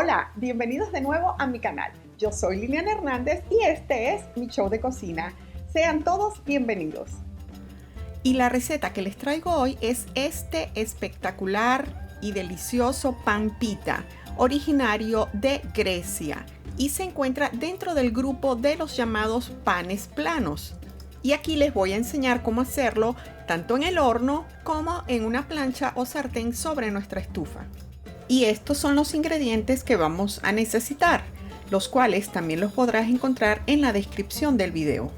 Hola, bienvenidos de nuevo a mi canal. Yo soy Liliana Hernández y este es mi show de cocina. Sean todos bienvenidos. Y la receta que les traigo hoy es este espectacular y delicioso pan pita, originario de Grecia, y se encuentra dentro del grupo de los llamados panes planos. Y aquí les voy a enseñar cómo hacerlo tanto en el horno como en una plancha o sartén sobre nuestra estufa. Y estos son los ingredientes que vamos a necesitar, los cuales también los podrás encontrar en la descripción del video.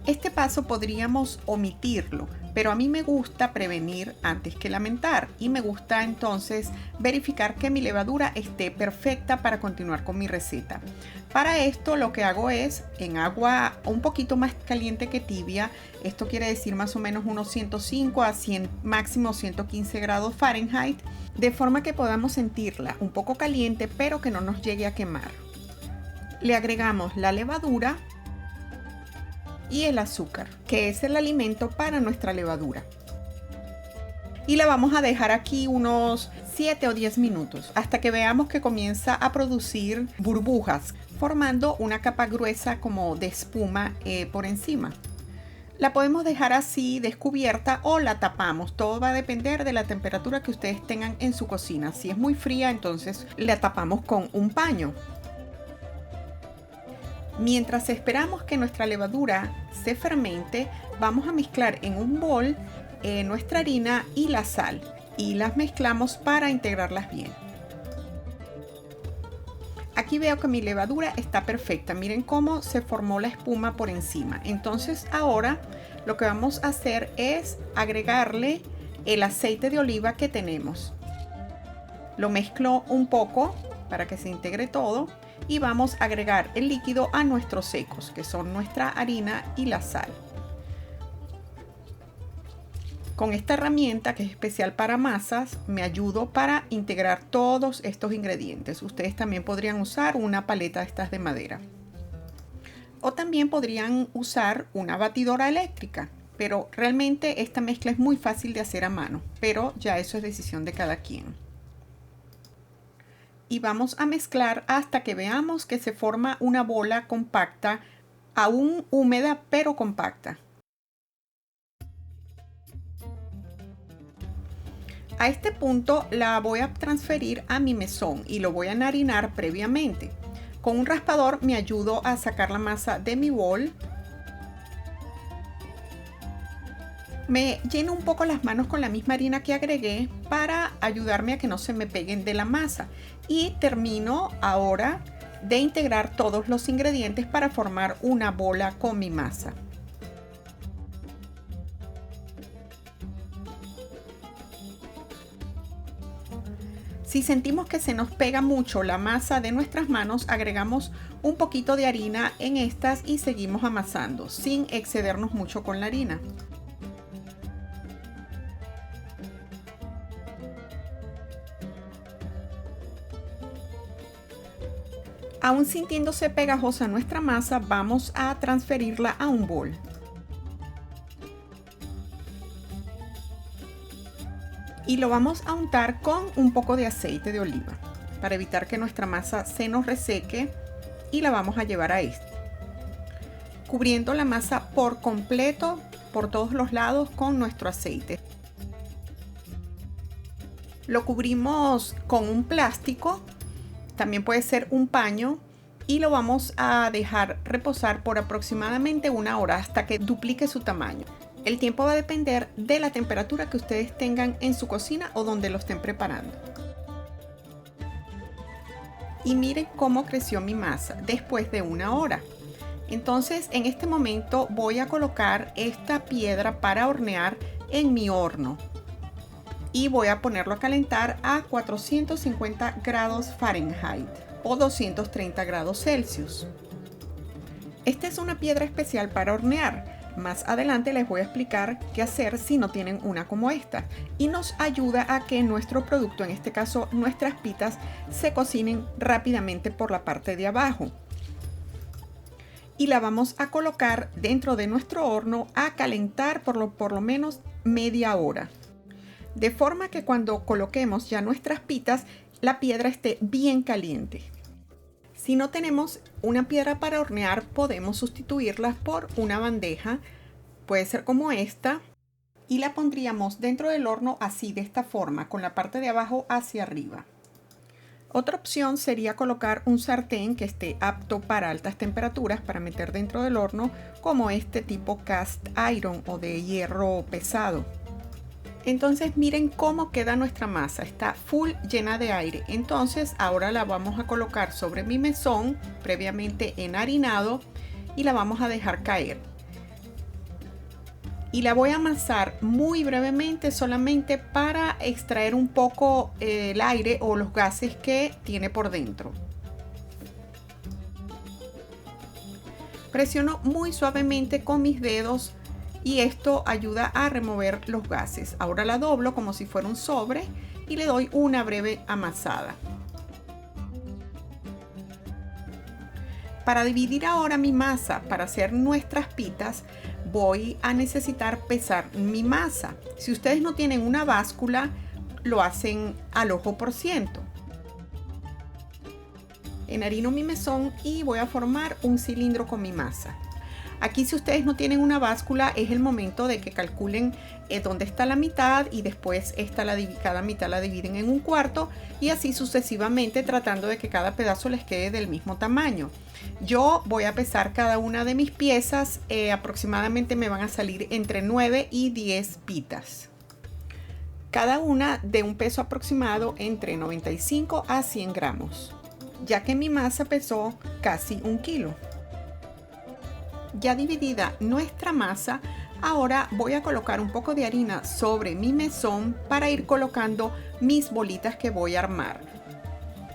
Este paso podríamos omitirlo, pero a mí me gusta prevenir antes que lamentar y me gusta entonces verificar que mi levadura esté perfecta para continuar con mi receta. Para esto lo que hago es en agua un poquito más caliente que tibia, esto quiere decir más o menos unos 105 a 100, máximo 115 grados Fahrenheit, de forma que podamos sentirla un poco caliente pero que no nos llegue a quemar. Le agregamos la levadura y el azúcar, que es el alimento para nuestra levadura. Y la vamos a dejar aquí unos 7 o 10 minutos hasta que veamos que comienza a producir burbujas, formando una capa gruesa como de espuma por encima. La podemos dejar así descubierta o la tapamos. Todo va a depender de la temperatura que ustedes tengan en su cocina. Si es muy fría, entonces la tapamos con un paño. Mientras esperamos que nuestra levadura se fermente, vamos a mezclar en un bol nuestra harina y la sal y las mezclamos para integrarlas bien. Aquí veo que mi levadura está perfecta. Miren cómo se formó la espuma por encima. Entonces ahora lo que vamos a hacer es agregarle el aceite de oliva que tenemos. Lo mezclo un poco para que se integre todo. Y vamos a agregar el líquido a nuestros secos, que son nuestra harina y la sal. Con esta herramienta, que es especial para masas, me ayudo para integrar todos estos ingredientes. Ustedes también podrían usar una paleta de estas de madera. O también podrían usar una batidora eléctrica, pero realmente esta mezcla es muy fácil de hacer a mano, pero ya eso es decisión de cada quien. Y vamos a mezclar hasta que veamos que se forma una bola compacta, aún húmeda pero compacta. A este punto la voy a transferir a mi mesón y lo voy a enharinar previamente. Con un raspador me ayudo a sacar la masa de mi bol. Me lleno un poco las manos con la misma harina que agregué para ayudarme a que no se me peguen de la masa. Y termino ahora de integrar todos los ingredientes para formar una bola con mi masa. Si sentimos que se nos pega mucho la masa de nuestras manos, agregamos un poquito de harina en estas y seguimos amasando sin excedernos mucho con la harina. Aún sintiéndose pegajosa nuestra masa, vamos a transferirla a un bol. Y lo vamos a untar con un poco de aceite de oliva para evitar que nuestra masa se nos reseque, y la vamos a llevar a esto, cubriendo la masa por completo por todos los lados con nuestro aceite. Lo cubrimos con un plástico, también puede ser un paño, y lo vamos a dejar reposar por aproximadamente una hora hasta que duplique su tamaño. El tiempo va a depender de la temperatura que ustedes tengan en su cocina o donde lo estén preparando. Y miren cómo creció mi masa después de una hora. Entonces en este momento voy a colocar esta piedra para hornear en mi horno. Y voy a ponerlo a calentar a 450 grados Fahrenheit o 230 grados Celsius. Esta es una piedra especial para hornear. Más adelante les voy a explicar qué hacer si no tienen una como esta. Y nos ayuda a que nuestro producto, en este caso nuestras pitas, se cocinen rápidamente por la parte de abajo. Y la vamos a colocar dentro de nuestro horno a calentar por lo menos media hora. De forma que cuando coloquemos ya nuestras pitas, la piedra esté bien caliente. Si no tenemos una piedra para hornear, podemos sustituirla por una bandeja. Puede ser como esta. Y la pondríamos dentro del horno así, de esta forma, con la parte de abajo hacia arriba. Otra opción sería colocar un sartén que esté apto para altas temperaturas para meter dentro del horno, como este tipo cast iron o de hierro pesado. Entonces miren cómo queda nuestra masa, está full llena de aire. Entonces ahora la vamos a colocar sobre mi mesón previamente enharinado y la vamos a dejar caer. Y la voy a amasar muy brevemente, solamente para extraer un poco el aire o los gases que tiene por dentro. Presiono muy suavemente con mis dedos y esto ayuda a remover los gases. Ahora la doblo como si fuera un sobre y le doy una breve amasada. Para dividir ahora mi masa para hacer nuestras pitas, voy a necesitar pesar mi masa. Si ustedes no tienen una báscula, lo hacen al ojo por ciento. Enharino mi mesón y voy a formar un cilindro con mi masa. Aquí, si ustedes no tienen una báscula, es el momento de que calculen dónde está la mitad y después cada mitad la dividen en un cuarto y así sucesivamente, tratando de que cada pedazo les quede del mismo tamaño. Yo voy a pesar cada una de mis piezas, aproximadamente me van a salir entre 9 y 10 pitas. Cada una de un peso aproximado entre 95 a 100 gramos, ya que mi masa pesó casi 1 kilo. Ya dividida nuestra masa, ahora voy a colocar un poco de harina sobre mi mesón para ir colocando mis bolitas que voy a armar.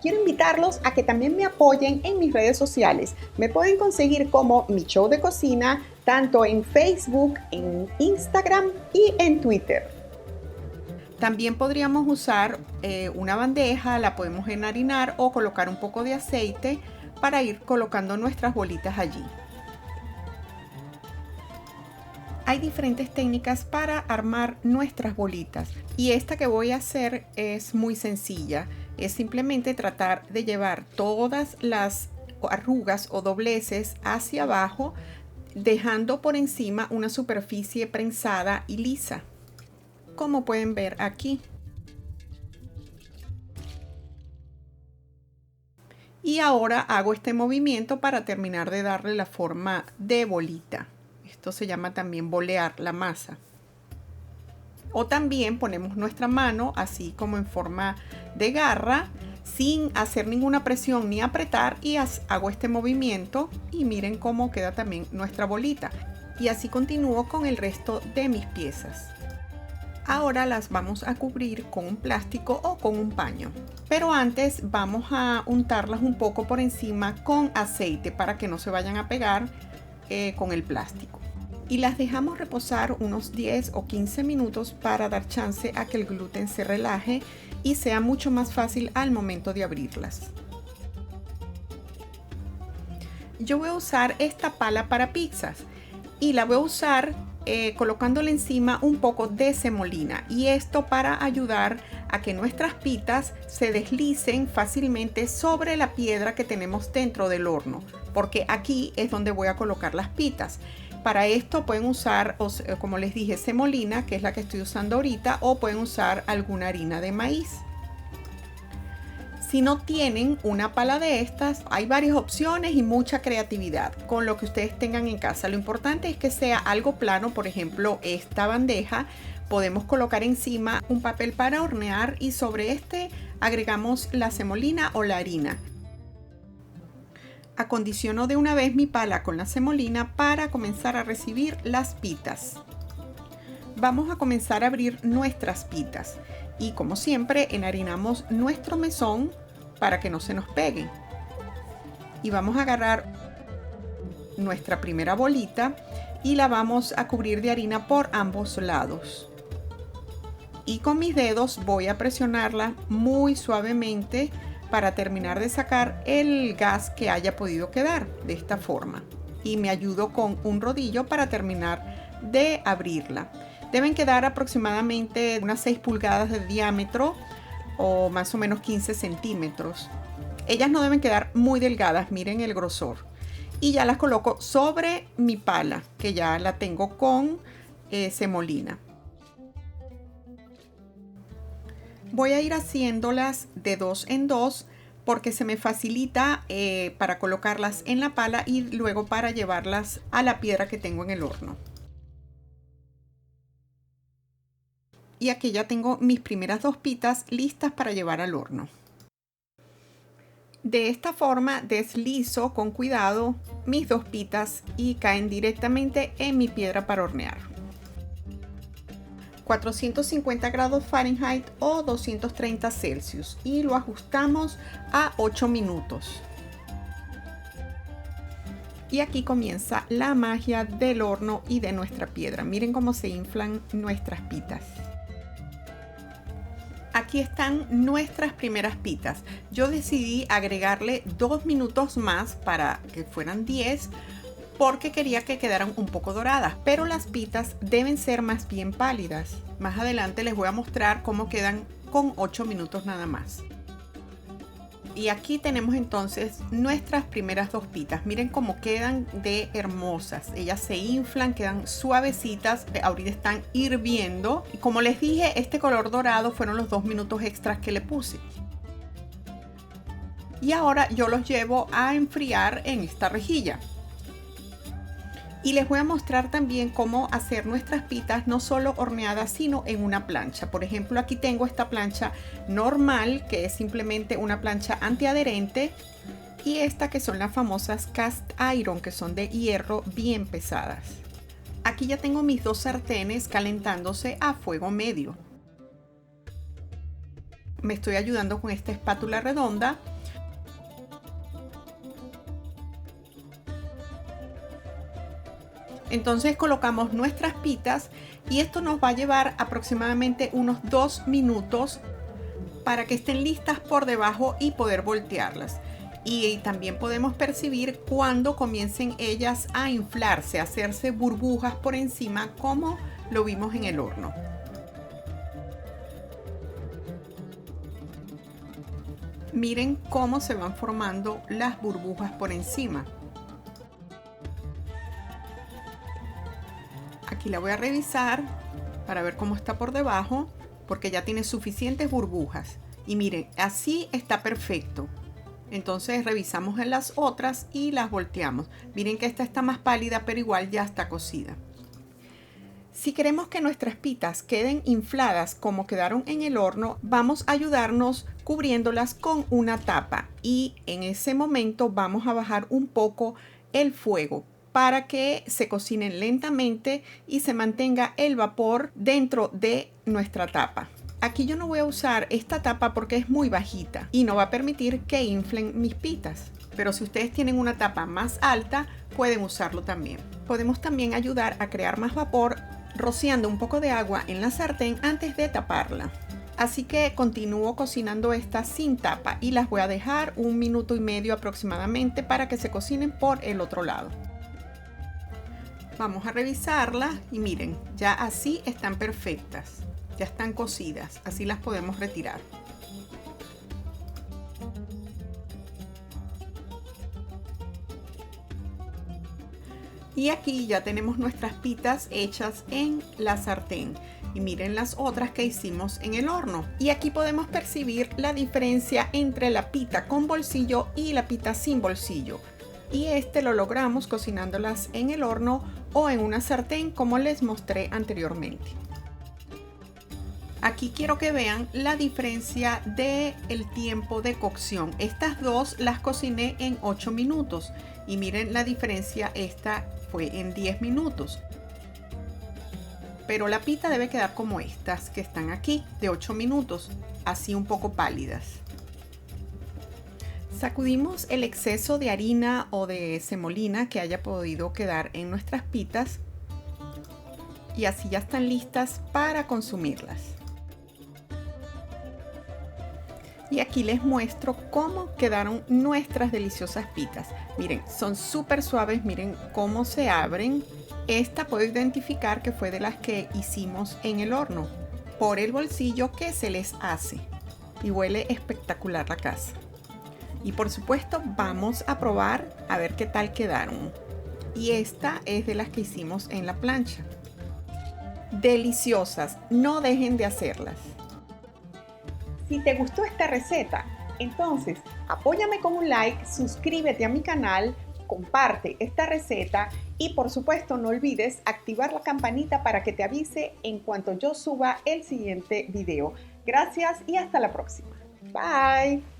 Quiero invitarlos a que también me apoyen en mis redes sociales. Me pueden conseguir como Mi Show de Cocina, tanto en Facebook, en Instagram y en Twitter. También podríamos usar una bandeja, la podemos enharinar o colocar un poco de aceite para ir colocando nuestras bolitas allí. Hay diferentes técnicas para armar nuestras bolitas y esta que voy a hacer es muy sencilla. Es simplemente tratar de llevar todas las arrugas o dobleces hacia abajo, dejando por encima una superficie prensada y lisa, como pueden ver aquí. Y ahora hago este movimiento para terminar de darle la forma de bolita. Esto se llama también bolear la masa. O también ponemos nuestra mano así como en forma de garra, sin hacer ninguna presión ni apretar, y hago este movimiento y miren cómo queda también nuestra bolita. Y así continúo con el resto de mis piezas. Ahora las vamos a cubrir con un plástico o con un paño. Pero antes vamos a untarlas un poco por encima con aceite para que no se vayan a pegar con el plástico. Y las dejamos reposar unos 10 o 15 minutos para dar chance a que el gluten se relaje y sea mucho más fácil al momento de abrirlas. Yo voy a usar esta pala para pizzas y la voy a usar colocándole encima un poco de semolina, y esto para ayudar a que nuestras pitas se deslicen fácilmente sobre la piedra que tenemos dentro del horno, porque aquí es donde voy a colocar las pitas. Para esto pueden usar, como les dije, semolina, que es la que estoy usando ahorita, o pueden usar alguna harina de maíz. Si no tienen una pala de estas, hay varias opciones y mucha creatividad con lo que ustedes tengan en casa. Lo importante es que sea algo plano. Por ejemplo, esta bandeja podemos colocar encima un papel para hornear y sobre este agregamos la semolina o la harina. Acondiciono de una vez mi pala con la semolina para comenzar a recibir las pitas. Vamos a comenzar a abrir nuestras pitas y, como siempre, enharinamos nuestro mesón para que no se nos peguen. Y vamos a agarrar nuestra primera bolita y la vamos a cubrir de harina por ambos lados. Y con mis dedos voy a presionarla muy suavemente para terminar de sacar el gas que haya podido quedar de esta forma. Y me ayudo con un rodillo para terminar de abrirla. Deben quedar aproximadamente unas 6 pulgadas de diámetro o más o menos 15 centímetros. Ellas no deben quedar muy delgadas, miren el grosor. Y ya las coloco sobre mi pala, que ya la tengo con semolina. Voy a ir haciéndolas de 2 en 2 porque se me facilita para colocarlas en la pala y luego para llevarlas a la piedra que tengo en el horno. Y aquí ya tengo mis primeras 2 pitas listas para llevar al horno. De esta forma deslizo con cuidado mis 2 pitas y caen directamente en mi piedra para hornear. 450 grados Fahrenheit o 230 Celsius y lo ajustamos a 8 minutos. Y aquí comienza la magia del horno y de nuestra piedra. Miren cómo se inflan nuestras pitas. Aquí están nuestras primeras pitas. Yo decidí agregarle 2 minutos más para que fueran 10 porque quería que quedaran un poco doradas, pero las pitas deben ser más bien pálidas. Más adelante les voy a mostrar cómo quedan con 8 minutos nada más. Y aquí tenemos entonces nuestras primeras 2 pitas. Miren cómo quedan de hermosas. Ellas se inflan, quedan suavecitas. Ahorita están hirviendo. Y como les dije, este color dorado fueron los 2 minutos extras que le puse. Y ahora yo los llevo a enfriar en esta rejilla. Y les voy a mostrar también cómo hacer nuestras pitas no solo horneadas sino en una plancha. Por ejemplo, aquí tengo esta plancha normal que es simplemente una plancha antiadherente y esta que son las famosas cast iron que son de hierro bien pesadas. Aquí ya tengo mis 2 sartenes calentándose a fuego medio. Me estoy ayudando con esta espátula redonda. Entonces colocamos nuestras pitas y esto nos va a llevar aproximadamente unos 2 minutos para que estén listas por debajo y poder voltearlas. Y también podemos percibir cuando comiencen ellas a inflarse, a hacerse burbujas por encima como lo vimos en el horno. Miren cómo se van formando las burbujas por encima. Aquí la voy a revisar para ver cómo está por debajo porque ya tiene suficientes burbujas y miren, así está perfecto. Entonces revisamos en las otras y las volteamos. Miren que esta está más pálida pero igual ya está cocida. Si queremos que nuestras pitas queden infladas como quedaron en el horno, vamos a ayudarnos cubriéndolas con una tapa y en ese momento vamos a bajar un poco el fuego para que se cocinen lentamente y se mantenga el vapor dentro de nuestra tapa. Aquí yo no voy a usar esta tapa porque es muy bajita y no va a permitir que inflen mis pitas. Pero si ustedes tienen una tapa más alta, pueden usarlo también. Podemos también ayudar a crear más vapor rociando un poco de agua en la sartén antes de taparla. Así que continúo cocinando estas sin tapa y las voy a dejar 1 minuto y medio aproximadamente para que se cocinen por el otro lado. Vamos a revisarlas y miren, ya así están perfectas, ya están cocidas, así las podemos retirar. Y aquí ya tenemos nuestras pitas hechas en la sartén. Y miren las otras que hicimos en el horno. Y aquí podemos percibir la diferencia entre la pita con bolsillo y la pita sin bolsillo. Y lo logramos cocinándolas en el horno o en una sartén como les mostré anteriormente. Aquí quiero que vean la diferencia del tiempo de cocción. Estas dos las cociné en 8 minutos y miren la diferencia, esta fue en 10 minutos. Pero la pita debe quedar como estas que están aquí, de 8 minutos, así un poco pálidas. Sacudimos el exceso de harina o de semolina que haya podido quedar en nuestras pitas y así ya están listas para consumirlas. Y aquí les muestro cómo quedaron nuestras deliciosas pitas. Miren, son súper suaves, miren cómo se abren. Esta puedo identificar que fue de las que hicimos en el horno por el bolsillo que se les hace. y huele espectacular la casa. Y por supuesto vamos a probar a ver qué tal quedaron. Y esta es de las que hicimos en la plancha. Deliciosas, no dejen de hacerlas. Si te gustó esta receta, entonces apóyame con un like, suscríbete a mi canal, comparte esta receta y por supuesto no olvides activar la campanita para que te avise en cuanto yo suba el siguiente video. Gracias y hasta la próxima. Bye.